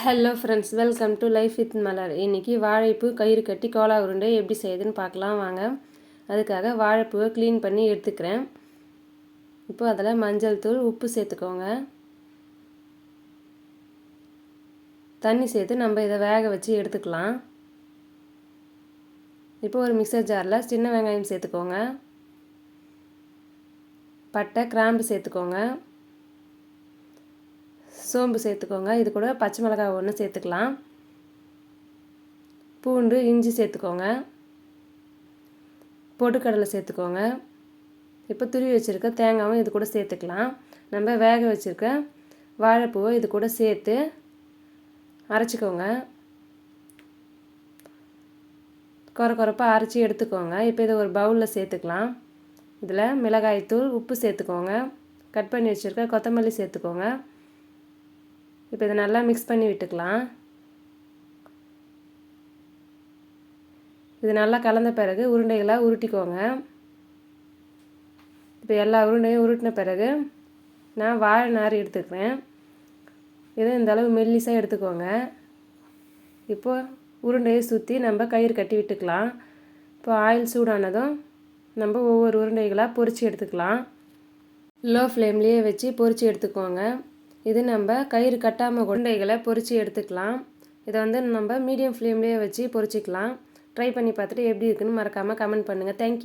Hello friends, welcome to life with Malar. இன்றைக்கி வாழைப்பூ கயிறு கட்டி கோலா உருண்டை எப்படி செய்யுதுன்னு பார்க்கலாம் வாங்க. அதுக்காக வாழைப்பூவை க்ளீன் பண்ணி எடுத்துக்கிறேன். இப்போ அதில் மஞ்சள் தூள், உப்பு சேர்த்துக்கோங்க. தண்ணி சேர்த்து நம்ம இதை வேக வச்சு எடுத்துக்கலாம். இப்போ ஒரு மிக்சர் ஜாரில் சின்ன வெங்காயம் சேர்த்துக்கோங்க. பட்டை, கிராம்பு சேர்த்துக்கோங்க. சோம்பு சேர்த்துக்கோங்க. இது கூட பச்சை மிளகாய் ஒன்று சேர்த்துக்கலாம். பூண்டு, இஞ்சி சேர்த்துக்கோங்க. பொட்டுக்கடலை சேர்த்துக்கோங்க. இப்போ துருவி வச்சுருக்க தேங்காயும் இது கூட சேர்த்துக்கலாம். நம்ம வேக வச்சுருக்க வாழைப்பூவை இது கூட சேர்த்து அரைச்சிக்கோங்க. கொரப்பாக அரைச்சி எடுத்துக்கோங்க. இப்போ இதை ஒரு பவுலில் சேர்த்துக்கலாம். இதில் மிளகாய்த்தூள், உப்பு சேர்த்துக்கோங்க. கட் பண்ணி வச்சுருக்க கொத்தமல்லி சேர்த்துக்கோங்க. இப்போ இதை நல்லா மிக்ஸ் பண்ணி விட்டுக்கலாம். இது நல்லா கலந்த பிறகு உருண்டைகளாக உருட்டிக்கோங்க. இப்போ எல்லா உருண்டையும் உருட்டின பிறகு நான் வாழை நார் எடுத்துக்கிறேன். இதை இந்த அளவு மெல்லிசாக எடுத்துக்கோங்க. இப்போ உருண்டையை சுற்றி நம்ம கயிறு கட்டி விட்டுக்கலாம். இப்போ ஆயில் சூடானதும் நம்ம ஒவ்வொரு உருண்டைகளாக பொரித்து எடுத்துக்கலாம். லோ ஃப்ளேம்லேயே வச்சு பொரித்து எடுத்துக்கோங்க. இது நம்ம கயிறு கட்டாமல் உருண்டைகளை பொரித்து எடுத்துக்கலாம். இதை நம்ம மீடியம் ஃப்ளேம்லேயே வச்சு பொரிச்சிக்கலாம். ட்ரை பண்ணி பார்த்துட்டு எப்படி இருக்குன்னு மறக்காமல் கமெண்ட் பண்ணுங்கள். தேங்க்யூ.